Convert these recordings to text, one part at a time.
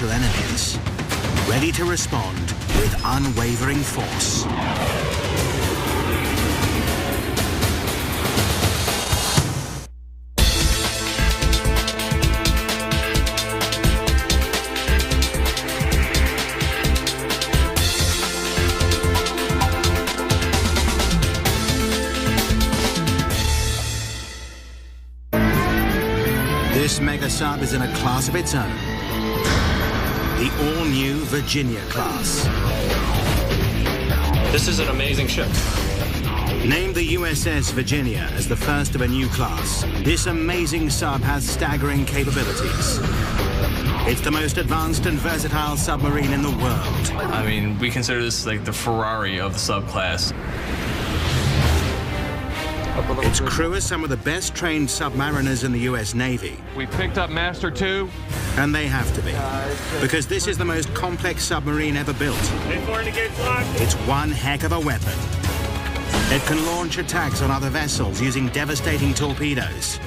potential enemies, ready to respond with unwavering force. This mega sub is in a class of its own. The all-new Virginia class. This is an amazing ship. Named the USS Virginia as the first of a new class, this amazing sub has staggering capabilities. It's the most advanced and versatile submarine in the world. I mean, we consider this like the Ferrari of the subclass. Its crew are some of the best trained submariners in the US Navy. We picked up Master 2. And they have to be, because this is the most complex submarine ever built. It's one heck of a weapon. It can launch attacks on other vessels using devastating torpedoes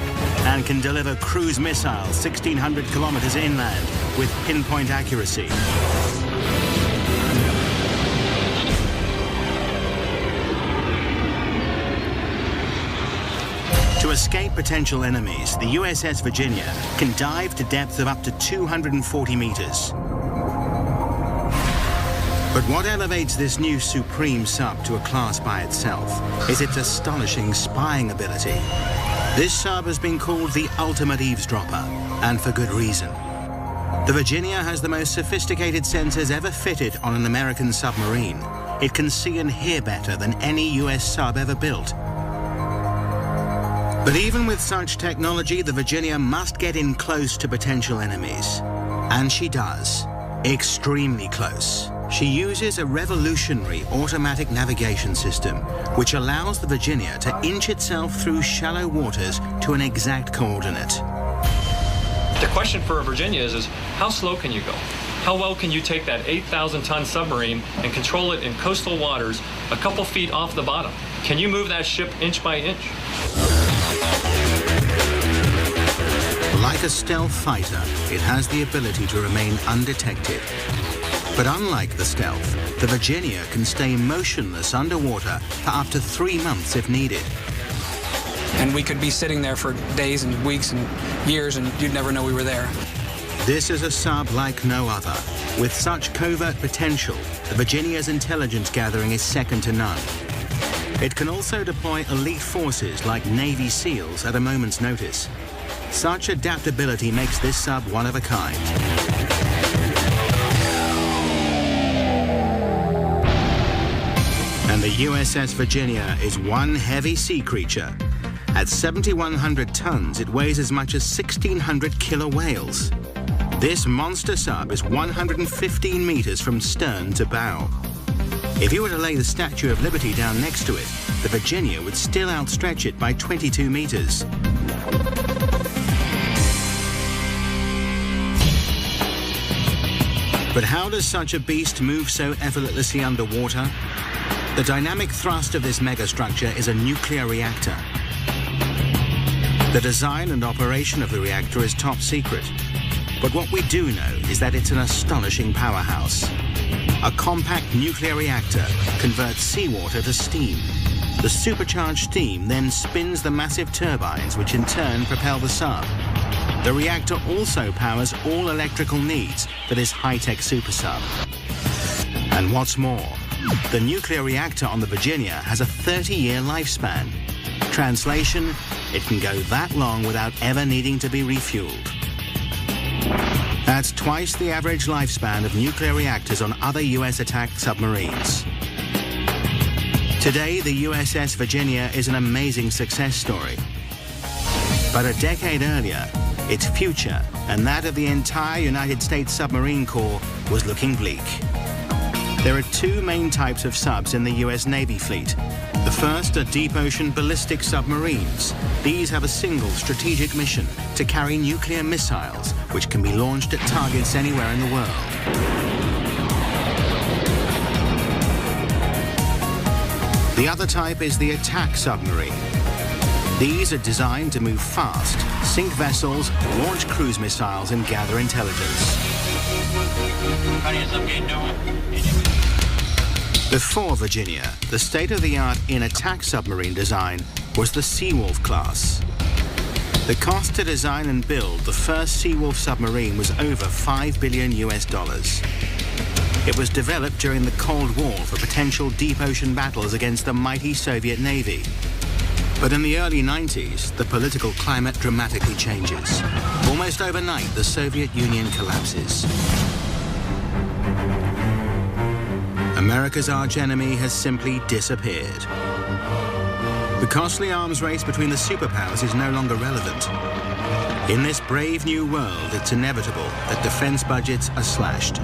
and can deliver cruise missiles 1,600 kilometers inland with pinpoint accuracy. To escape potential enemies, the USS Virginia can dive to depths of up to 240 meters. But what elevates this new supreme sub to a class by itself is its astonishing spying ability. This sub has been called the ultimate eavesdropper, and for good reason. The Virginia has the most sophisticated sensors ever fitted on an American submarine. It can see and hear better than any US sub ever built. But even with such technology, the Virginia must get in close to potential enemies. And she does. Extremely close. She uses a revolutionary automatic navigation system, which allows the Virginia to inch itself through shallow waters to an exact coordinate. The question for a Virginia is how slow can you go? How well can you take that 8,000-ton submarine and control it in coastal waters a couple feet off the bottom? Can you move that ship inch by inch? Like a stealth fighter, it has the ability to remain undetected. But unlike the Stealth, the Virginia can stay motionless underwater for up to 3 months if needed. And we could be sitting there for days and weeks and years, and you'd never know we were there. This is a sub like no other. With such covert potential, the Virginia's intelligence gathering is second to none. It can also deploy elite forces like Navy SEALs at a moment's notice. Such adaptability makes this sub one of a kind. And the USS Virginia is one heavy sea creature. At 7,100 tons, it weighs as much as 1,600 killer whales. This monster sub is 115 meters from stern to bow. If you were to lay the Statue of Liberty down next to it, the Virginia would still outstretch it by 22 meters. But how does such a beast move so effortlessly underwater? The dynamic thrust of this megastructure is a nuclear reactor. The design and operation of the reactor is top secret. But what we do know is that it's an astonishing powerhouse. A compact nuclear reactor converts seawater to steam. The supercharged steam then spins the massive turbines, which in turn propel the sub. The reactor also powers all electrical needs for this high-tech super sub. And what's more, the nuclear reactor on the Virginia has a 30-year lifespan. Translation, it can go that long without ever needing to be refueled. That's twice the average lifespan of nuclear reactors on other US attack submarines. Today, the USS Virginia is an amazing success story. But a decade earlier, its future and that of the entire United States Submarine Corps was looking bleak. There are two main types of subs in the US Navy fleet. The first are deep ocean ballistic submarines. These have a single strategic mission to carry nuclear missiles, which can be launched at targets anywhere in the world. The other type is the attack submarine. These are designed to move fast, sink vessels, launch cruise missiles, and gather intelligence. Before Virginia, the state-of-the-art in attack submarine design was the Seawolf class. The cost to design and build the first Seawolf submarine was over $5 billion US. It was developed during the Cold War for potential deep ocean battles against the mighty Soviet Navy. But in the early 90s, the political climate dramatically changes. Almost overnight, the Soviet Union collapses. America's archenemy has simply disappeared. The costly arms race between the superpowers is no longer relevant. In this brave new world, it's inevitable that defense budgets are slashed.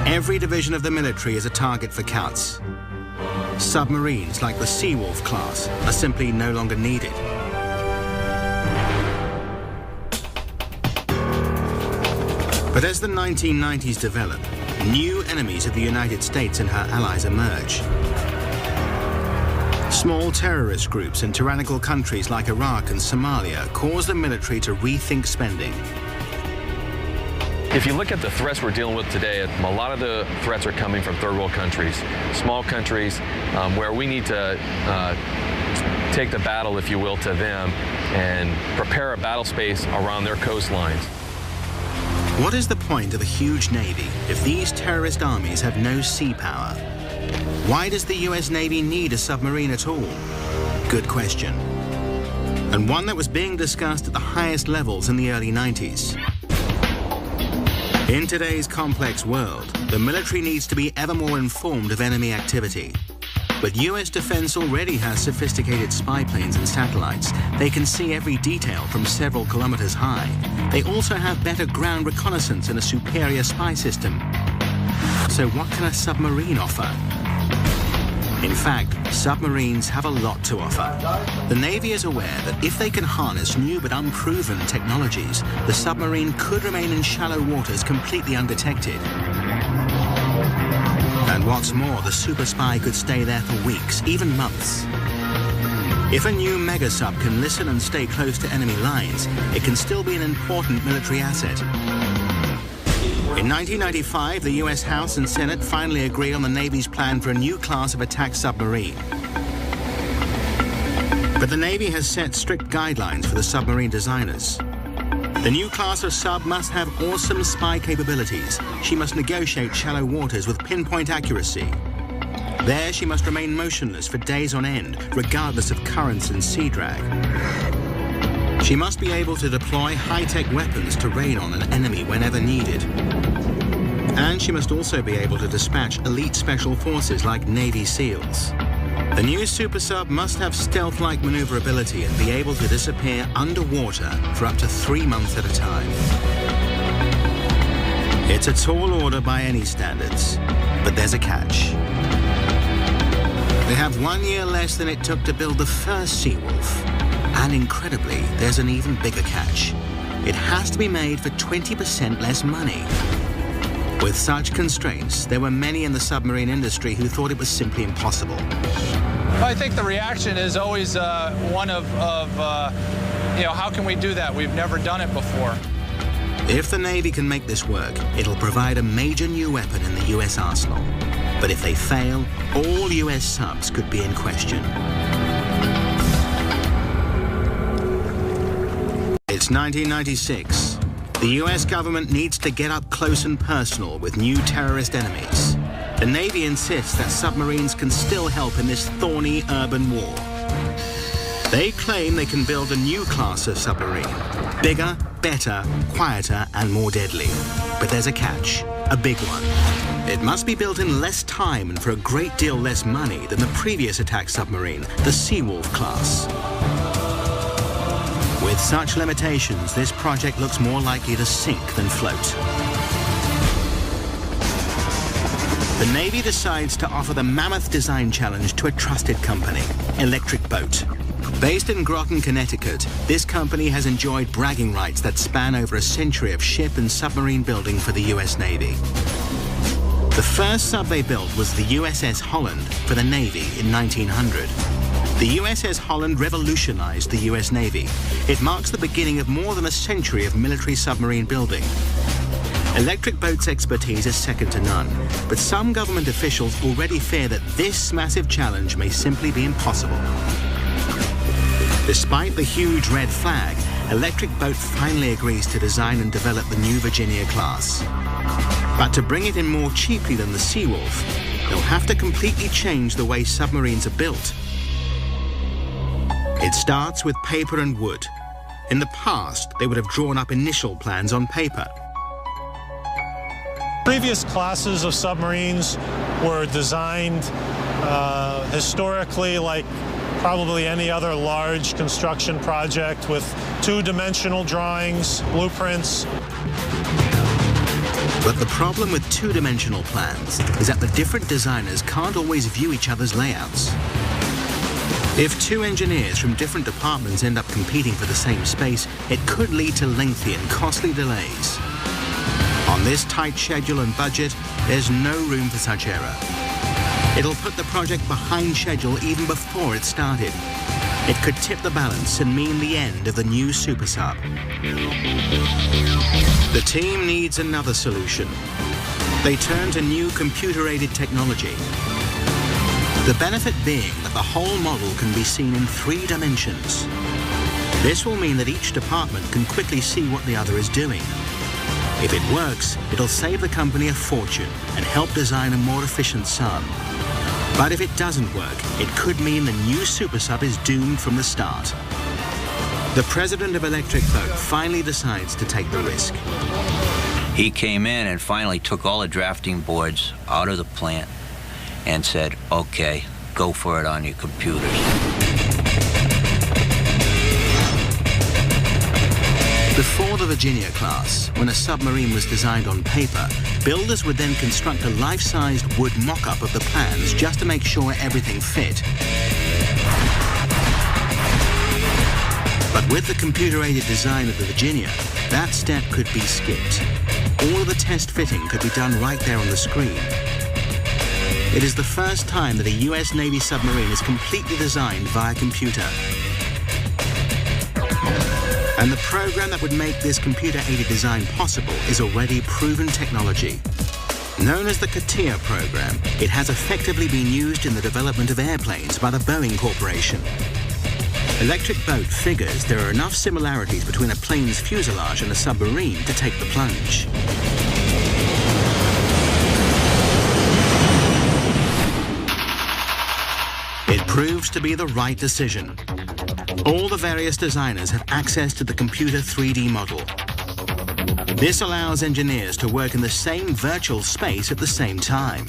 Every division of the military is a target for cuts. Submarines like the Seawolf class are simply no longer needed. But as the 1990s develop, new enemies of the United States and her allies emerge. Small terrorist groups in tyrannical countries like Iraq and Somalia cause the military to rethink spending. If you look at the threats we're dealing with today, a lot of the threats are coming from third world countries, small countries, where we need to take the battle, if you will, to them and prepare a battle space around their coastlines. What is the point of a huge navy if these terrorist armies have no sea power? Why does the US Navy need a submarine at all? Good question. And one that was being discussed at the highest levels in the early 90s. In today's complex world, the military needs to be ever more informed of enemy activity. But US defense already has sophisticated spy planes and satellites. They can see every detail from several kilometers high. They also have better ground reconnaissance and a superior spy system. So what can a submarine offer? In fact, submarines have a lot to offer. The Navy is aware that if they can harness new but unproven technologies, the submarine could remain in shallow waters completely undetected. And what's more, the super spy could stay there for weeks, even months. If a new mega sub can listen and stay close to enemy lines, it can still be an important military asset. In 1995, the US House and Senate finally agreed on the Navy's plan for a new class of attack submarine. But the Navy has set strict guidelines for the submarine designers. The new class of sub must have awesome spy capabilities. She must negotiate shallow waters with pinpoint accuracy. There, she must remain motionless for days on end, regardless of currents and sea drag. She must be able to deploy high-tech weapons to raid on an enemy whenever needed. And she must also be able to dispatch elite special forces like Navy SEALs. The new super sub must have stealth-like maneuverability and be able to disappear underwater for up to 3 months at a time. It's a tall order by any standards, but there's a catch. They have 1 year less than it took to build the first Seawolf. And incredibly, there's an even bigger catch. It has to be made for 20% less money. With such constraints, there were many in the submarine industry who thought it was simply impossible. I think the reaction is always one of how can we do that? We've never done it before. If the Navy can make this work, it'll provide a major new weapon in the US arsenal. But if they fail, all US subs could be in question. It's 1996. The US government needs to get up close and personal with new terrorist enemies. The Navy insists that submarines can still help in this thorny urban war. They claim they can build a new class of submarine. Bigger, better, quieter, and more deadly. But there's a catch, a big one. It must be built in less time and for a great deal less money than the previous attack submarine, the Seawolf class. With such limitations, this project looks more likely to sink than float. The Navy decides to offer the mammoth design challenge to a trusted company, Electric Boat. Based in Groton, Connecticut, this company has enjoyed bragging rights that span over a century of ship and submarine building for the US Navy. The first sub they built was the USS Holland for the Navy in 1900. The USS Holland revolutionized the US Navy. It marks the beginning of more than a century of military submarine building. Electric Boat's expertise is second to none, but some government officials already fear that this massive challenge may simply be impossible. Despite the huge red flag, Electric Boat finally agrees to design and develop the new Virginia class. But to bring it in more cheaply than the Seawolf, they'll have to completely change the way submarines are built. It starts with paper and wood. In the past, they would have drawn up initial plans on paper. Previous classes of submarines were designed historically like probably any other large construction project with two-dimensional drawings, blueprints. But the problem with two-dimensional plans is that the different designers can't always view each other's layouts. If two engineers from different departments end up competing for the same space, it could lead to lengthy and costly delays. On this tight schedule and budget, there's no room for such error. It'll put the project behind schedule even before it started. It could tip the balance and mean the end of the new super sub. The team needs another solution. They turn to new computer-aided technology. The benefit being that the whole model can be seen in 3 dimensions. This will mean that each department can quickly see what the other is doing. If it works, it'll save the company a fortune and help design a more efficient sub. But if it doesn't work, it could mean the new super sub is doomed from the start. The president of Electric Boat finally decides to take the risk. He came in and finally took all the drafting boards out of the plant and said, okay, go for it on your computers. Before the Virginia class, when a submarine was designed on paper, builders would then construct a life-sized wood mock-up of the plans just to make sure everything fit. But with the computer-aided design of the Virginia, that step could be skipped. All of the test fitting could be done right there on the screen. It is the first time that a US Navy submarine is completely designed via computer. And the program that would make this computer-aided design possible is already proven technology. Known as the CATIA program, it has effectively been used in the development of airplanes by the Boeing Corporation. Electric Boat figures there are enough similarities between a plane's fuselage and a submarine to take the plunge. It proves to be the right decision. All the various designers have access to the computer 3D model. This allows engineers to work in the same virtual space at the same time.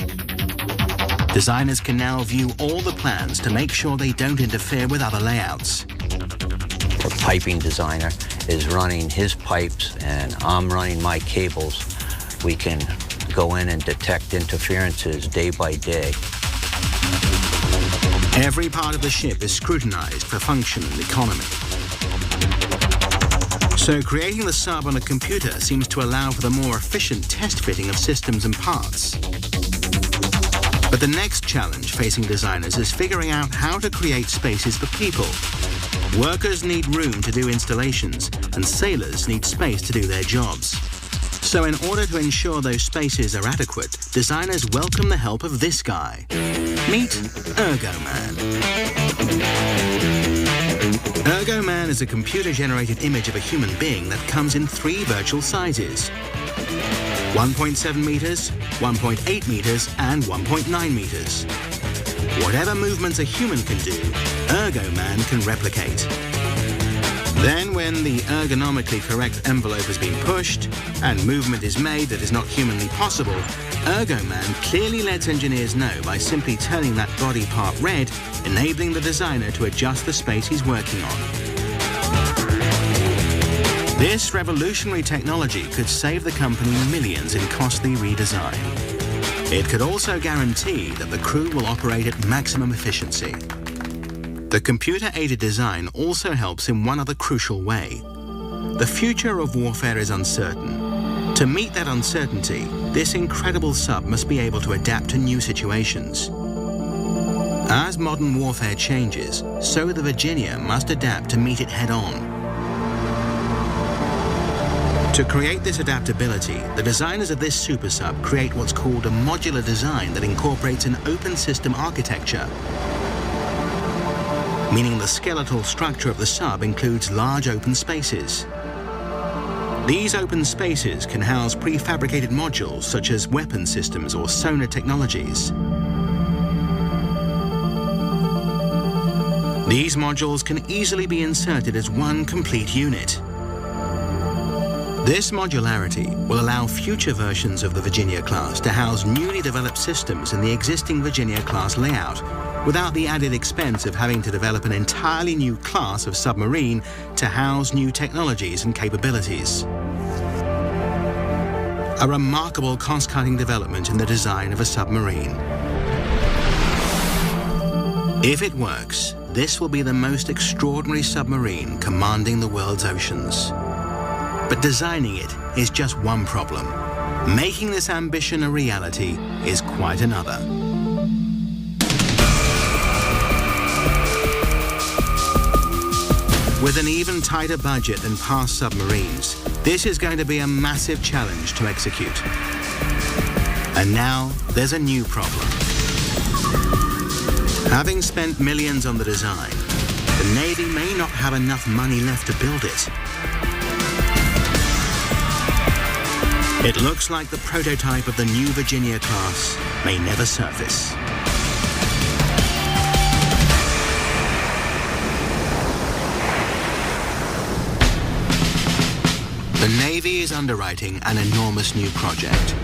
Designers can now view all the plans to make sure they don't interfere with other layouts. The piping designer is running his pipes and I'm running my cables. We can go in and detect interferences day by day. Every part of the ship is scrutinized for function and economy. So creating the sub on a computer seems to allow for the more efficient test fitting of systems and parts. But the next challenge facing designers is figuring out how to create spaces for people. Workers need room to do installations, and sailors need space to do their jobs. So in order to ensure those spaces are adequate, designers welcome the help of this guy. Meet Ergoman. Ergoman is a computer-generated image of a human being that comes in 3 virtual sizes: 1.7 meters, 1.8 meters, and 1.9 meters. Whatever movements a human can do, Ergoman can replicate. Then, when the ergonomically correct envelope has been pushed and movement is made that is not humanly possible, Ergoman clearly lets engineers know by simply turning that body part red, enabling the designer to adjust the space he's working on. This revolutionary technology could save the company millions in costly redesign. It could also guarantee that the crew will operate at maximum efficiency. The computer-aided design also helps in one other crucial way. The future of warfare is uncertain. To meet that uncertainty, this incredible sub must be able to adapt to new situations. As modern warfare changes, so the Virginia must adapt to meet it head-on. To create this adaptability, the designers of this super sub create what's called a modular design that incorporates an open system architecture, meaning the skeletal structure of the sub includes large open spaces. These open spaces can house prefabricated modules such as weapon systems or sonar technologies. These modules can easily be inserted as one complete unit. This modularity will allow future versions of the Virginia class to house newly developed systems in the existing Virginia class layout, without the added expense of having to develop an entirely new class of submarine to house new technologies and capabilities. A remarkable cost-cutting development in the design of a submarine. If it works, this will be the most extraordinary submarine commanding the world's oceans. But designing it is just one problem. Making this ambition a reality is quite another. With an even tighter budget than past submarines, this is going to be a massive challenge to execute. And now there's a new problem. Having spent millions on the design, the Navy may not have enough money left to build it. It looks like the prototype of the new Virginia class may never surface. The Navy is underwriting an enormous new project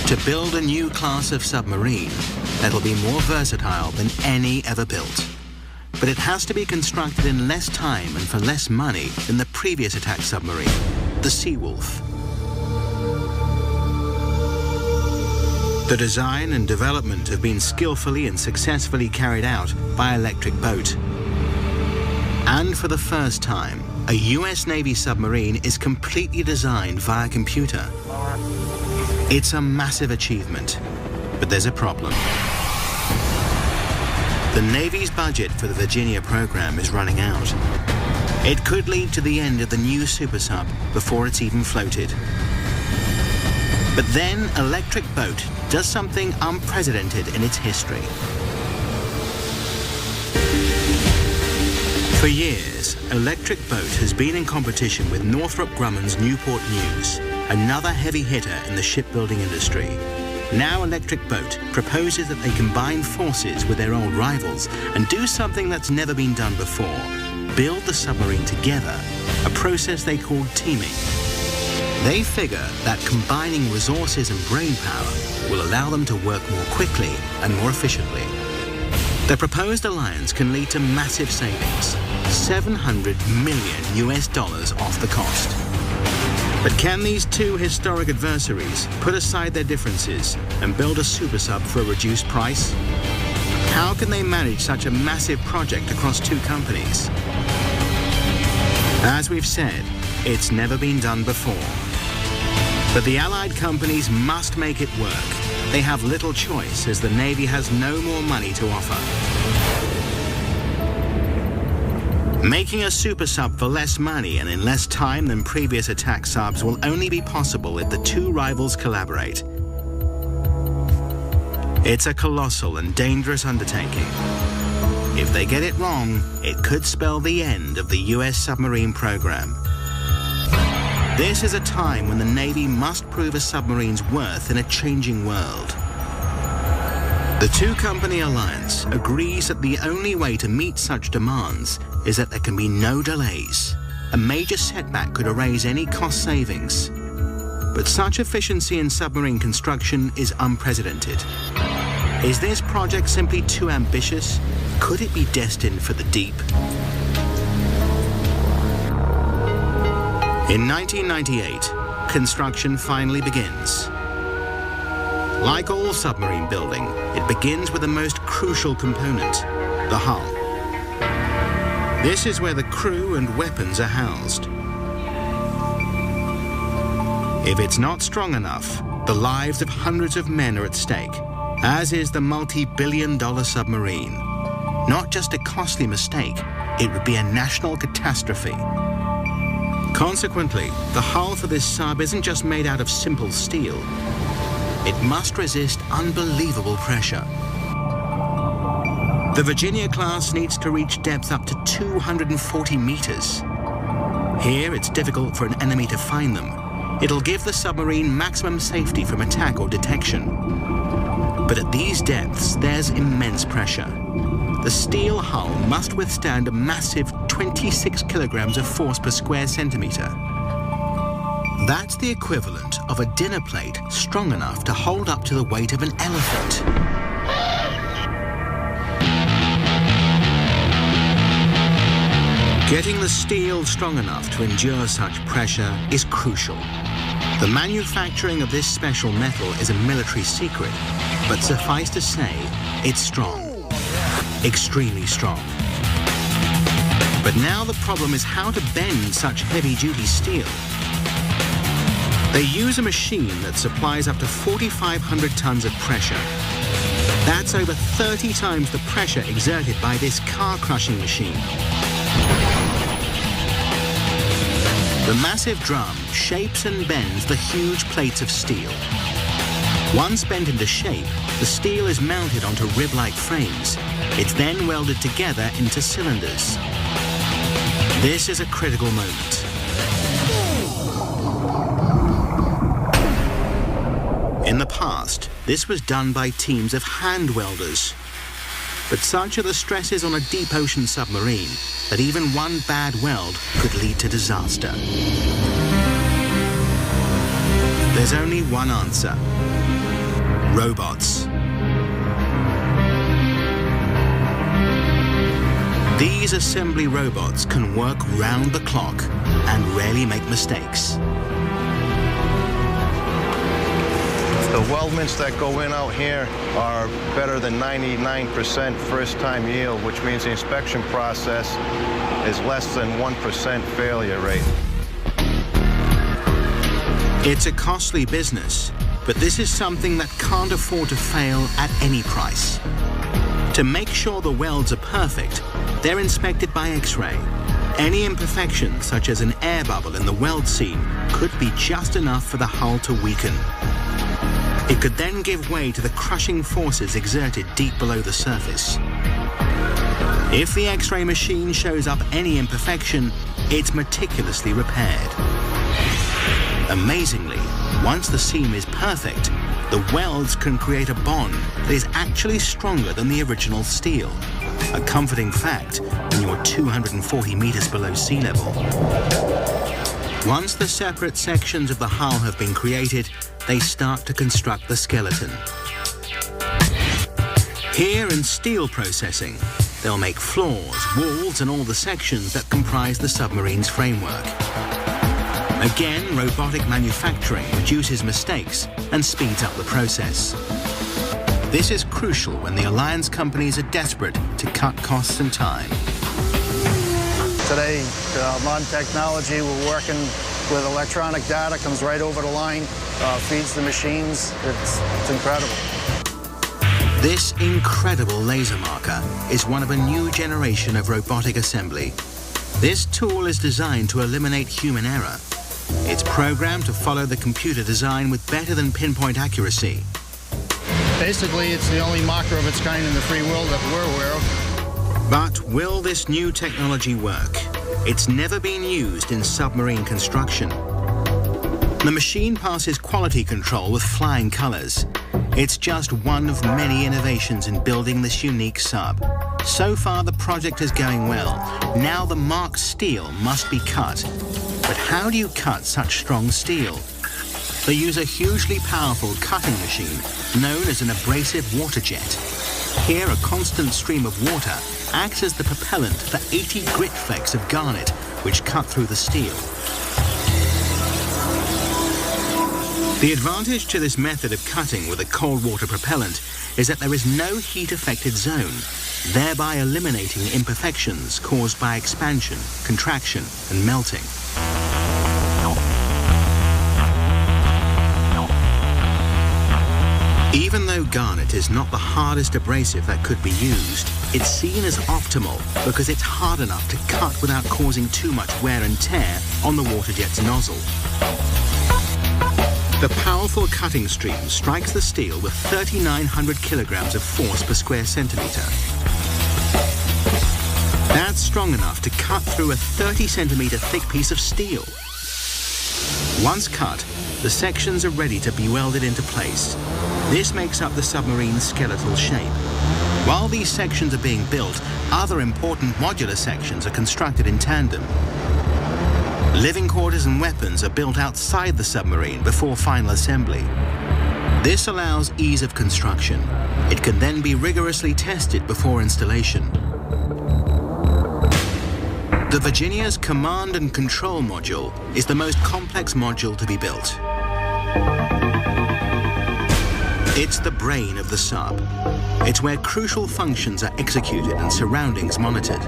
to build a new class of submarine that'll be more versatile than any ever built. But it has to be constructed in less time and for less money than the previous attack submarine, the Seawolf. The design and development have been skillfully and successfully carried out by Electric Boat. And for the first time, a US Navy submarine is completely designed via computer. It's a massive achievement, but there's a problem. The Navy's budget for the Virginia program is running out. It could lead to the end of the new super sub before it's even floated. But then Electric Boat does something unprecedented in its history. For years, Electric Boat has been in competition with Northrop Grumman's Newport News, another heavy hitter in the shipbuilding industry. Now Electric Boat proposes that they combine forces with their old rivals and do something that's never been done before: build the submarine together, a process they call teaming. They figure that combining resources and brainpower will allow them to work more quickly and more efficiently. The proposed alliance can lead to massive savings, $700 million off the cost. But can these two historic adversaries put aside their differences and build a super sub for a reduced price? How can they manage such a massive project across two companies? As we've said, it's never been done before. But the Allied companies must make it work. They have little choice, as the Navy has no more money to offer. Making a super sub for less money and in less time than previous attack subs will only be possible if the two rivals collaborate. It's a colossal and dangerous undertaking. If they get it wrong, it could spell the end of the US submarine program. This is a time when the Navy must prove a submarine's worth in a changing world. The two-company alliance agrees that the only way to meet such demands is that there can be no delays. A major setback could erase any cost savings. But such efficiency in submarine construction is unprecedented. Is this project simply too ambitious? Could it be destined for the deep? In 1998, construction finally begins. Like all submarine building, it begins with the most crucial component, the hull. This is where the crew and weapons are housed. If it's not strong enough, the lives of hundreds of men are at stake, as is the multi-billion-dollar submarine. Not just a costly mistake, it would be a national catastrophe. Consequently, the hull for this sub isn't just made out of simple steel. It must resist unbelievable pressure. The Virginia class needs to reach depth up to 240 meters. Here, it's difficult for an enemy to find them. It'll give the submarine maximum safety from attack or detection. But at these depths, there's immense pressure. The steel hull must withstand a massive 26 kilograms of force per square centimeter. That's the equivalent of a dinner plate strong enough to hold up to the weight of an elephant. Getting the steel strong enough to endure such pressure is crucial. The manufacturing of this special metal is a military secret, but suffice to say, it's strong. Extremely strong. But now the problem is how to bend such heavy-duty steel. They use a machine that supplies up to 4,500 tons of pressure. That's over 30 times the pressure exerted by this car-crushing machine. The massive drum shapes and bends the huge plates of steel. Once bent into shape, the steel is mounted onto rib-like frames. It's then welded together into cylinders. This is a critical moment. In the past, this was done by teams of hand welders. But such are the stresses on a deep ocean submarine that even one bad weld could lead to disaster. There's only one answer: robots. These assembly robots can work round the clock and rarely make mistakes. The weldments that go in out here are better than 99% first-time yield, which means the inspection process is less than 1% failure rate. It's a costly business, but this is something that can't afford to fail at any price. To make sure the welds are perfect, they're inspected by X-ray. Any imperfection, such as an air bubble in the weld seam, could be just enough for the hull to weaken. It could then give way to the crushing forces exerted deep below the surface. If the X-ray machine shows up any imperfection, it's meticulously repaired. Amazingly, once the seam is perfect, the welds can create a bond that is actually stronger than the original steel. A comforting fact when you're 240 meters below sea level. Once the separate sections of the hull have been created, they start to construct the skeleton. Here in steel processing, they'll make floors, walls, and all the sections that comprise the submarine's framework. Again, robotic manufacturing reduces mistakes and speeds up the process. This is crucial when the alliance companies are desperate to cut costs and time. Today, modern technology, we're working with electronic data, comes right over the line, feeds the machines. It's incredible. This incredible laser marker is one of a new generation of robotic assembly. This tool is designed to eliminate human error. It's programmed to follow the computer design with better than pinpoint accuracy. Basically, it's the only marker of its kind in the free world that we're aware of. But will this new technology work? It's never been used in submarine construction. The machine passes quality control with flying colors. It's just one of many innovations in building this unique sub. So far, the project is going well. Now the marked steel must be cut. But how do you cut such strong steel? They use a hugely powerful cutting machine known as an abrasive water jet. Here, a constant stream of water acts as the propellant for 80 grit flakes of garnet, which cut through the steel. The advantage to this method of cutting with a cold water propellant is that there is no heat-affected zone, thereby eliminating imperfections caused by expansion, contraction, and melting. Even though garnet is not the hardest abrasive that could be used, it's seen as optimal because it's hard enough to cut without causing too much wear and tear on the water jet's nozzle. The powerful cutting stream strikes the steel with 3,900 kilograms of force per square centimeter. That's strong enough to cut through a 30-centimeter thick piece of steel. Once cut, the sections are ready to be welded into place. This makes up the submarine's skeletal shape. While these sections are being built, other important modular sections are constructed in tandem. Living quarters and weapons are built outside the submarine before final assembly. This allows ease of construction. It can then be rigorously tested before installation. The Virginia's command and control module is the most complex module to be built. It's the brain of the sub. It's where crucial functions are executed and surroundings monitored.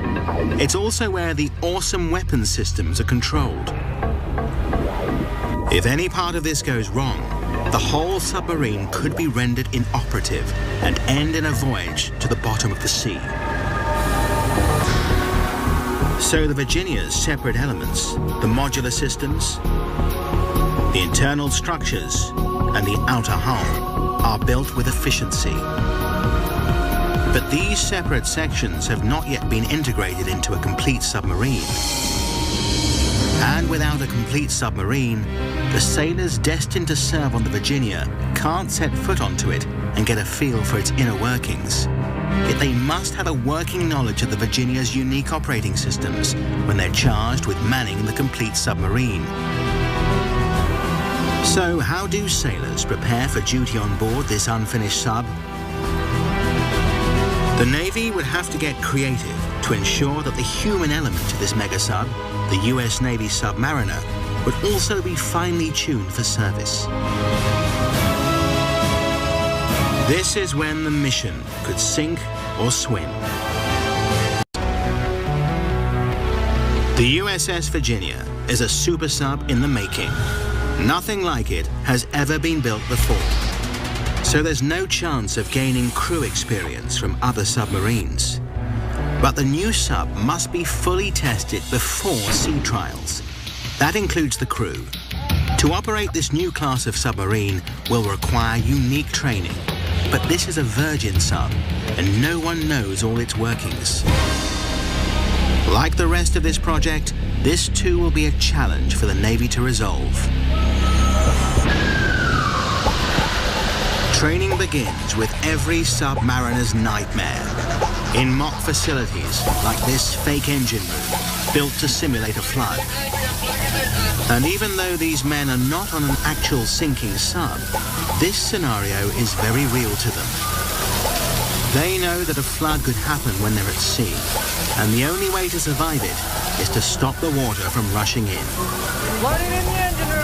It's also where the awesome weapons systems are controlled. If any part of this goes wrong, the whole submarine could be rendered inoperative and end in a voyage to the bottom of the sea. So the Virginia's separate elements, the modular systems, the internal structures, and the outer hull are built with efficiency. But these separate sections have not yet been integrated into a complete submarine. And without a complete submarine, the sailors destined to serve on the Virginia can't set foot onto it and get a feel for its inner workings. Yet they must have a working knowledge of the Virginia's unique operating systems when they're charged with manning the complete submarine. So how do sailors prepare for duty on board this unfinished sub? The Navy would have to get creative to ensure that the human element to this mega sub, the US Navy Submariner, would also be finely tuned for service. This is when the mission could sink or swim. The USS Virginia is a super sub in the making. Nothing like it has ever been built before. So there's no chance of gaining crew experience from other submarines. But the new sub must be fully tested before sea trials. That includes the crew. To operate this new class of submarine will require unique training. But this is a virgin sub, and no one knows all its workings. Like the rest of this project, this too will be a challenge for the Navy to resolve. Training begins with every submariner's nightmare. In mock facilities like this fake engine room, built to simulate a flood. And even though these men are not on an actual sinking sub, this scenario is very real to them. They know that a flood could happen when they're at sea, and the only way to survive it is to stop the water from rushing in. Flooding in the engine room!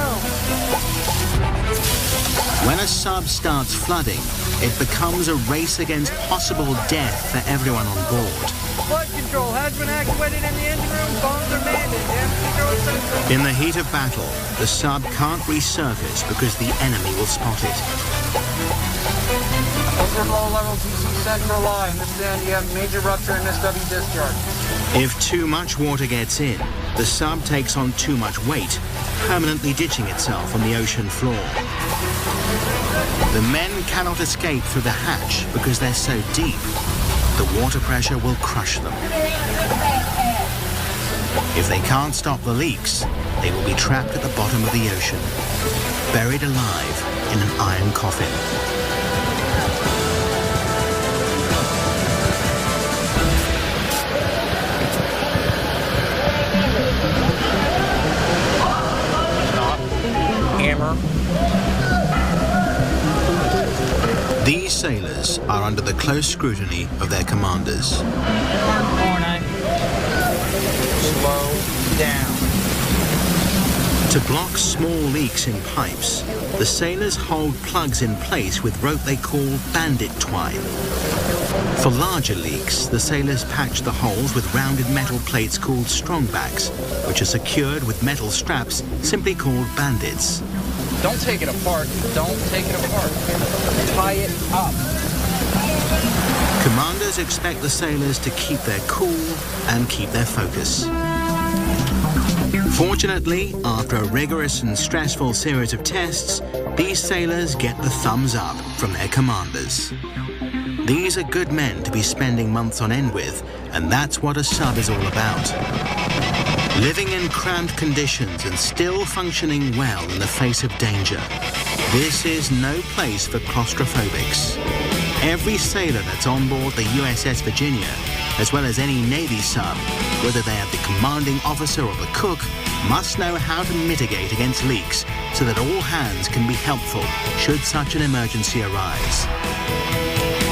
When a sub starts flooding, it becomes a race against possible death for everyone on board. Flood control has been activated in the engine room. Bombs are manned. Damage control system. In the heat of battle, the sub can't resurface because the enemy will spot it. Overflow level TC set for lie. Understand you have major rupture in SW discharge. If too much water gets in, the sub takes on too much weight, permanently ditching itself on the ocean floor. The men cannot escape through the hatch because they're so deep. The water pressure will crush them. If they can't stop the leaks, they will be trapped at the bottom of the ocean, buried alive in an iron coffin. Hammer. These sailors are under the close scrutiny of their commanders. Slow down. To block small leaks in pipes, the sailors hold plugs in place with rope they call bandit twine. For larger leaks, the sailors patch the holes with rounded metal plates called strongbacks, which are secured with metal straps simply called bandits. Don't take it apart. Don't take it apart. Tie it up. Commanders expect the sailors to keep their cool and keep their focus. Fortunately, after a rigorous and stressful series of tests, these sailors get the thumbs up from their commanders. These are good men to be spending months on end with, and that's what a sub is all about. Living in cramped conditions and still functioning well in the face of danger. This is no place for claustrophobics. Every sailor that's on board the USS Virginia, as well as any Navy sub, whether they are the commanding officer or the cook, must know how to mitigate against leaks so that all hands can be helpful should such an emergency arise.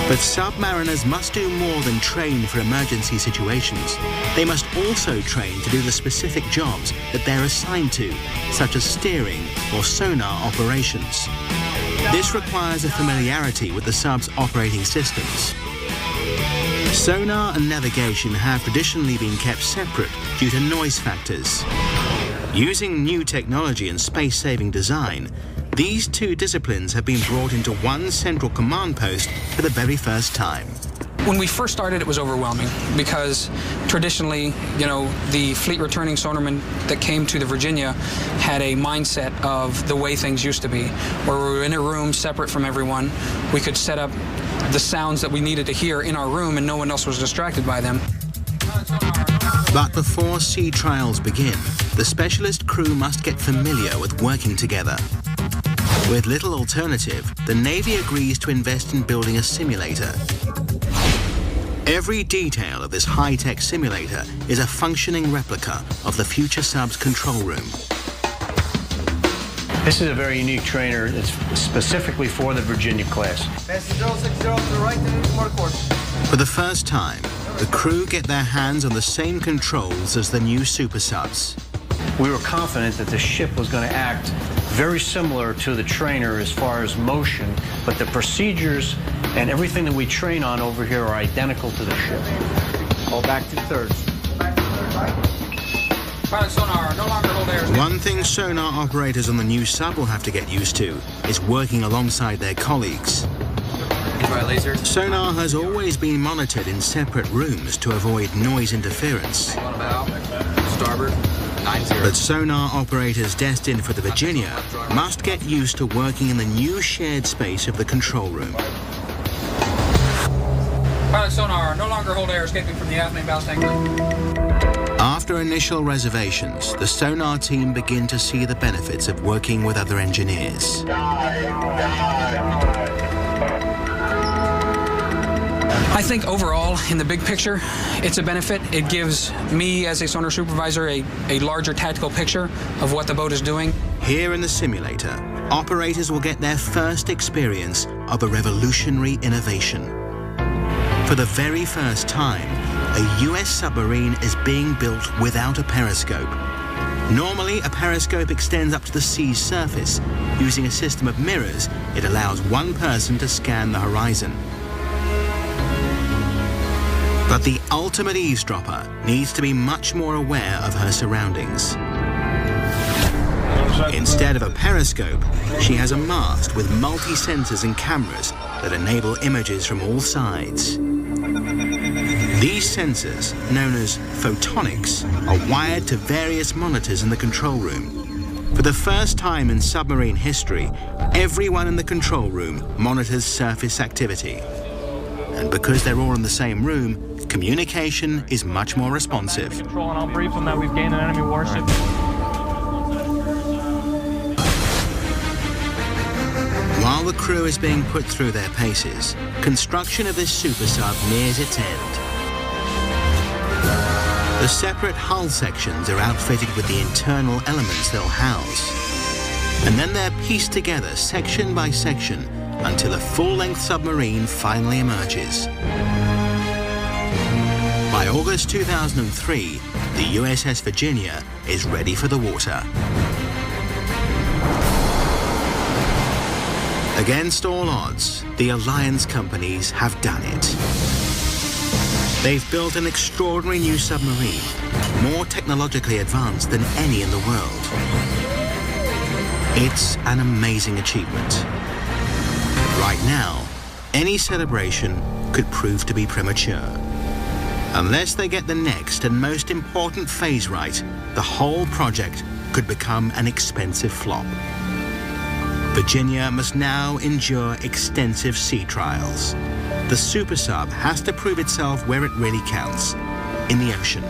But submariners must do more than train for emergency situations. They must also train to do the specific jobs that they're assigned to, such as steering or sonar operations. This requires a familiarity with the sub's operating systems. Sonar and navigation have traditionally been kept separate due to noise factors. Using new technology and space-saving design, these two disciplines have been brought into one central command post for the very first time. When we first started, it was overwhelming because traditionally, the fleet returning sonarmen that came to the Virginia had a mindset of the way things used to be, where we were in a room separate from everyone. We could set up the sounds that we needed to hear in our room and no one else was distracted by them. But before sea trials begin, the specialist crew must get familiar with working together. With little alternative, the Navy agrees to invest in building a simulator. Every detail of this high-tech simulator is a functioning replica of the future sub's control room. This is a very unique trainer that's specifically for the Virginia class. Passage 060 to the right, and more course. For the first time, the crew get their hands on the same controls as the new super subs. We were confident that the ship was going to act very similar to the trainer as far as motion, but the procedures and everything that we train on over here are identical to the ship. All back to thirds. Pilot sonar, no longer hold air. One thing sonar operators on the new sub will have to get used to is working alongside their colleagues. Sonar has always been monitored in separate rooms to avoid noise interference. Starboard. But sonar operators destined for the Virginia must get used to working in the new shared space of the control room. Pilot sonar, no longer hold air, escaping from the aft main ballast tank. After initial reservations, the sonar team begin to see the benefits of working with other engineers. I think overall, in the big picture, it's a benefit. It gives me, as a sonar supervisor, a larger tactical picture of what the boat is doing. Here in the simulator, operators will get their first experience of a revolutionary innovation. For the very first time, a US submarine is being built without a periscope. Normally, a periscope extends up to the sea's surface. Using a system of mirrors, it allows one person to scan the horizon. But the ultimate eavesdropper needs to be much more aware of her surroundings. Instead of a periscope, she has a mast with multi-sensors and cameras that enable images from all sides. These sensors, known as photonics, are wired to various monitors in the control room. For the first time in submarine history, everyone in the control room monitors surface activity. And because they're all in the same room, communication is much more responsive. Control, and I'll brief them that we've gained an enemy warship. While the crew is being put through their paces, construction of this super sub nears its end. The separate hull sections are outfitted with the internal elements they'll house. And then they're pieced together section by section until a full-length submarine finally emerges. By August 2003, the USS Virginia is ready for the water. Against all odds, the alliance companies have done it. They've built an extraordinary new submarine, more technologically advanced than any in the world. It's an amazing achievement. But right now, any celebration could prove to be premature. Unless they get the next and most important phase right, the whole project could become an expensive flop. Virginia must now endure extensive sea trials. The super sub has to prove itself where it really counts, in the ocean.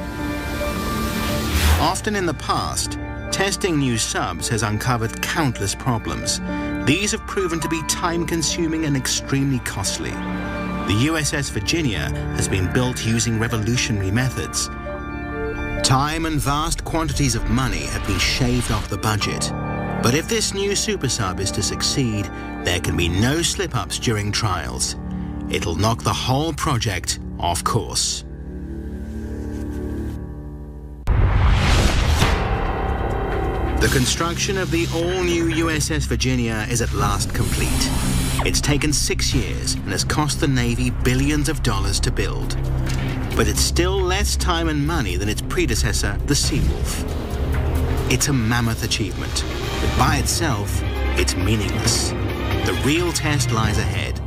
Often in the past, testing new subs has uncovered countless problems. These have proven to be time-consuming and extremely costly. The USS Virginia has been built using revolutionary methods. Time and vast quantities of money have been shaved off the budget. But if this new super sub is to succeed, there can be no slip-ups during trials. It'll knock the whole project off course. The construction of the all-new USS Virginia is at last complete. It's taken 6 years and has cost the Navy billions of dollars to build. But it's still less time and money than its predecessor, the Seawolf. It's a mammoth achievement, but by itself, it's meaningless. The real test lies ahead.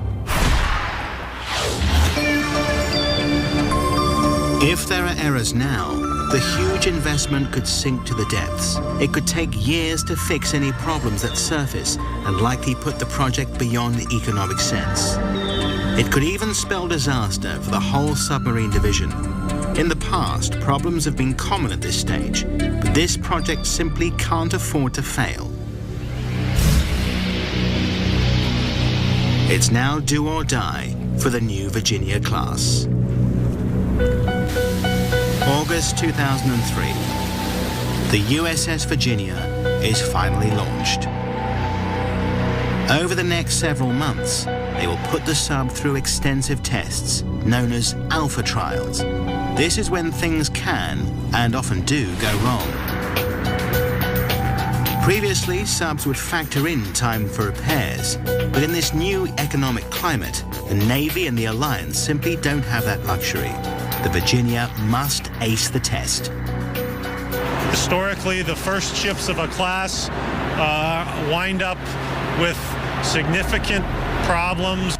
If there are errors now, the huge investment could sink to the depths. It could take years to fix any problems that surface and likely put the project beyond economic sense. It could even spell disaster for the whole submarine division. In the past, problems have been common at this stage, but this project simply can't afford to fail. It's now do or die for the new Virginia class. August 2003. The USS Virginia is finally launched. Over the next several months, they will put the sub through extensive tests, known as alpha trials. This is when things can, and often do, go wrong. Previously, subs would factor in time for repairs, but in this new economic climate, the Navy and the Alliance simply don't have that luxury. The Virginia must ace the test. Historically, the first ships of a class wind up with significant problems.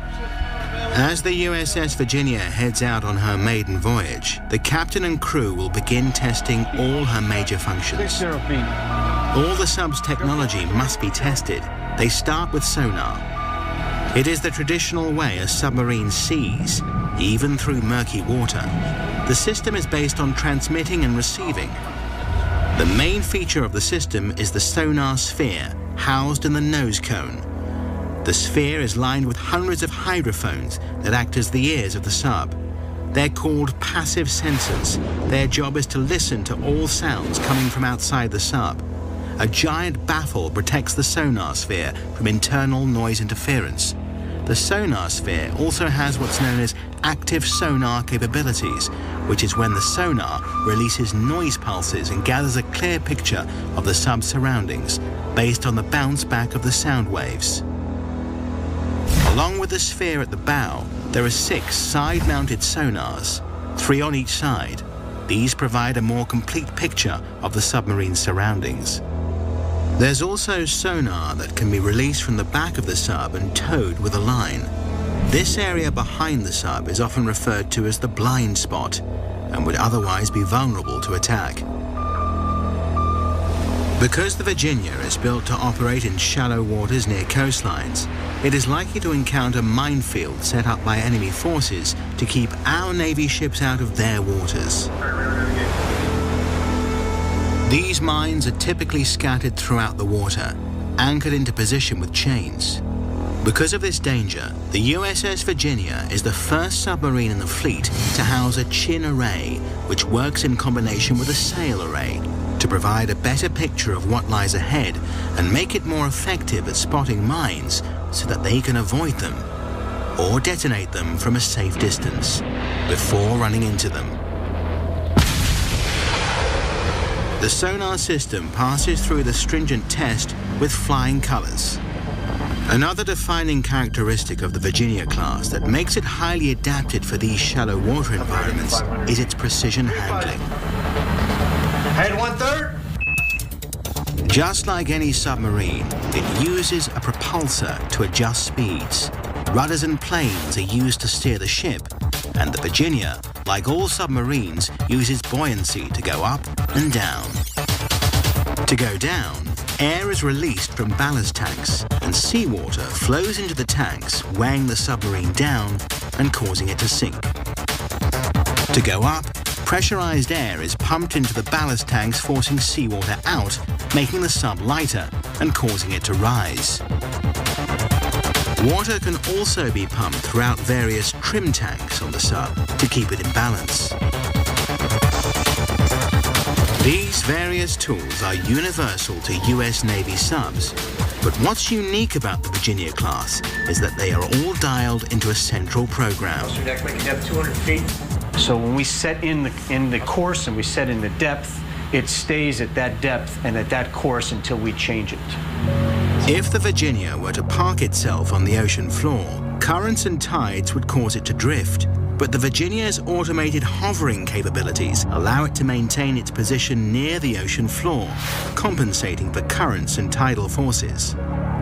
As the USS Virginia heads out on her maiden voyage, the captain and crew will begin testing all her major functions. All the sub's technology must be tested. They start with sonar. It is the traditional way a submarine sees, even through murky water. The system is based on transmitting and receiving. The main feature of the system is the sonar sphere, housed in the nose cone. The sphere is lined with hundreds of hydrophones that act as the ears of the sub. They're called passive sensors. Their job is to listen to all sounds coming from outside the sub. A giant baffle protects the sonar sphere from internal noise interference. The sonar sphere also has what's known as active sonar capabilities, which is when the sonar releases noise pulses and gathers a clear picture of the sub's surroundings based on the bounce back of the sound waves. Along with the sphere at the bow, there are 6 side-mounted sonars, 3 on each side. These provide a more complete picture of the submarine's surroundings. There's also sonar that can be released from the back of the sub and towed with a line. This area behind the sub is often referred to as the blind spot and would otherwise be vulnerable to attack. Because the Virginia is built to operate in shallow waters near coastlines, it is likely to encounter minefields set up by enemy forces to keep our Navy ships out of their waters. These mines are typically scattered throughout the water, anchored into position with chains. Because of this danger, the USS Virginia is the first submarine in the fleet to house a chin array, which works in combination with a sail array to provide a better picture of what lies ahead and make it more effective at spotting mines so that they can avoid them or detonate them from a safe distance before running into them. The sonar system passes through the stringent test with flying colors. Another defining characteristic of the Virginia class that makes it highly adapted for these shallow water environments is its precision handling. Head 1/3. Just like any submarine, it uses a propulsor to adjust speeds. Rudders and planes are used to steer the ship, and the Virginia, like all submarines, uses buoyancy to go up and down. To go down, air is released from ballast tanks, and seawater flows into the tanks, weighing the submarine down and causing it to sink. To go up, pressurized air is pumped into the ballast tanks, forcing seawater out, making the sub lighter and causing it to rise. Water can also be pumped throughout various trim tanks on the sub to keep it in balance. These various tools are universal to US Navy subs, but what's unique about the Virginia class is that they are all dialed into a central program. Master deck, we can have 200 feet. So when we set in the course and we set in the depth, it stays at that depth and at that course until we change it. If the Virginia were to park itself on the ocean floor, currents and tides would cause it to drift. But the Virginia's automated hovering capabilities allow it to maintain its position near the ocean floor, compensating for currents and tidal forces.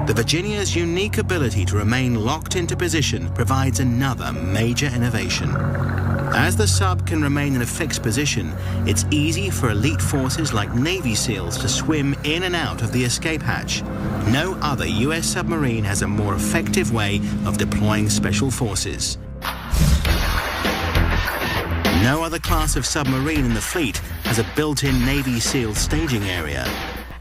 The Virginia's unique ability to remain locked into position provides another major innovation. As the sub can remain in a fixed position, it's easy for elite forces like Navy SEALs to swim in and out of the escape hatch. No other US submarine has a more effective way of deploying special forces. No other class of submarine in the fleet has a built-in Navy SEAL staging area.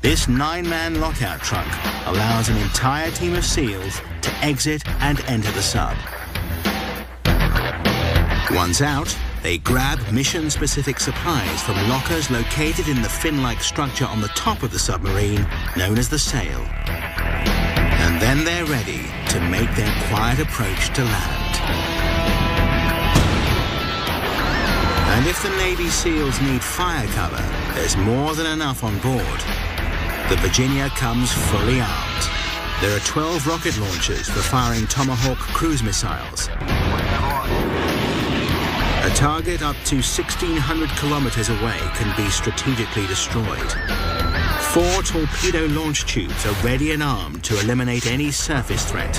This 9-man lockout truck allows an entire team of SEALs to exit and enter the sub. Once out, they grab mission-specific supplies from lockers located in the fin-like structure on the top of the submarine, known as the sail. And then they're ready to make their quiet approach to land. And if the Navy SEALs need fire cover, there's more than enough on board. The Virginia comes fully armed. There are 12 rocket launchers for firing Tomahawk cruise missiles. A target up to 1,600 kilometers away can be strategically destroyed. 4 torpedo launch tubes are ready and armed to eliminate any surface threat.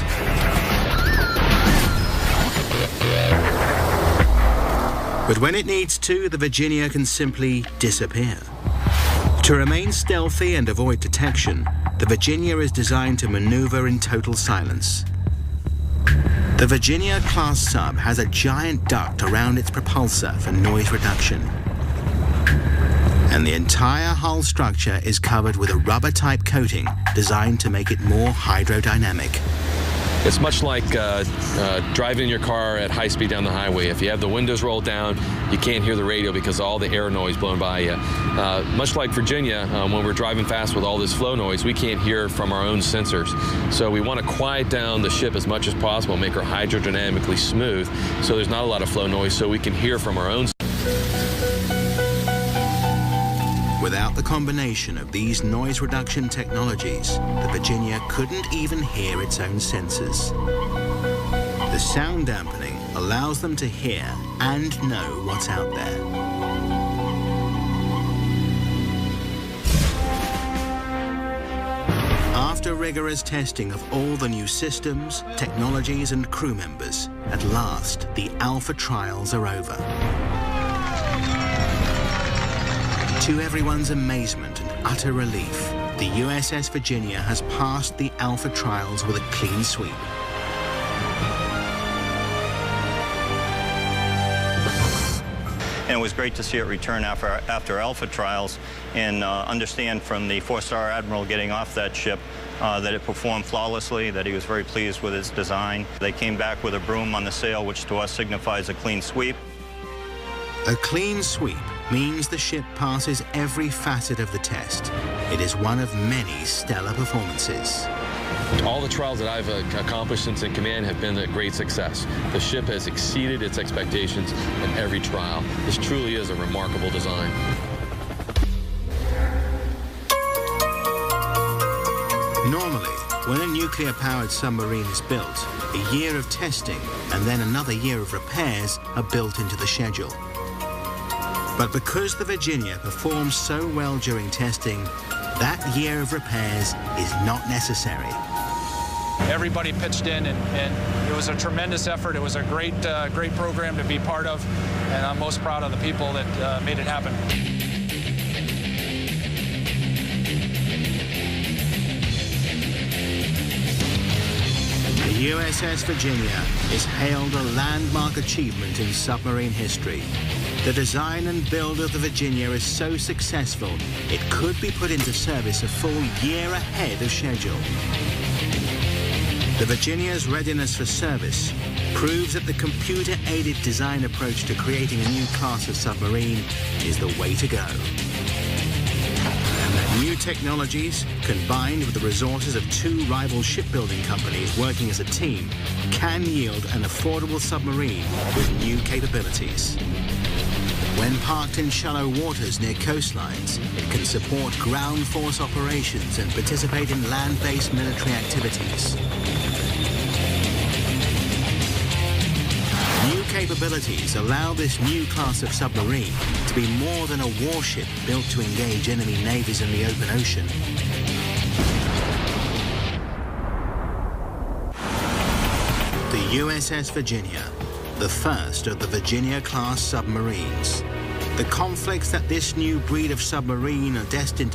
But when it needs to, the Virginia can simply disappear. To remain stealthy and avoid detection, the Virginia is designed to maneuver in total silence. The Virginia-class sub has a giant duct around its propulsor for noise reduction. And the entire hull structure is covered with a rubber-type coating designed to make it more hydrodynamic. It's much like driving your car at high speed down the highway. If you have the windows rolled down, you can't hear the radio because of all the air noise blowing by you. Much like Virginia, when we're driving fast with all this flow noise, we can't hear from our own sensors. So we want to quiet down the ship as much as possible, make her hydrodynamically smooth, so there's not a lot of flow noise, so we can hear from our own. Without the combination of these noise reduction technologies, the Virginia couldn't even hear its own sensors. The sound dampening allows them to hear and know what's out there. After rigorous testing of all the new systems, technologies, and crew members, at last, the alpha trials are over. To everyone's amazement and utter relief, the USS Virginia has passed the alpha trials with a clean sweep. And it was great to see it return after alpha trials and understand from the 4-star admiral getting off that ship that it performed flawlessly, that he was very pleased with its design. They came back with a broom on the sail, which to us signifies a clean sweep. A clean sweep means the ship passes every facet of the test. It is one of many stellar performances. All the trials that I've accomplished since in command have been a great success. The ship has exceeded its expectations in every trial. This truly is a remarkable design. Normally, when a nuclear-powered submarine is built, a year of testing and then another year of repairs are built into the schedule. But because the Virginia performed so well during testing, that year of repairs is not necessary. Everybody pitched in, and it was a tremendous effort. It was a great program to be part of, and I'm most proud of the people that made it happen. The USS Virginia is hailed a landmark achievement in submarine history. The design and build of the Virginia is so successful, it could be put into service a full year ahead of schedule. The Virginia's readiness for service proves that the computer-aided design approach to creating a new class of submarine is the way to go. And that new technologies, combined with the resources of two rival shipbuilding companies working as a team, can yield an affordable submarine with new capabilities. When parked in shallow waters near coastlines, it can support ground force operations and participate in land-based military activities. New capabilities allow this new class of submarine to be more than a warship built to engage enemy navies in the open ocean. The USS Virginia, the first of the Virginia-class submarines. The conflicts that this new breed of submarine are destined to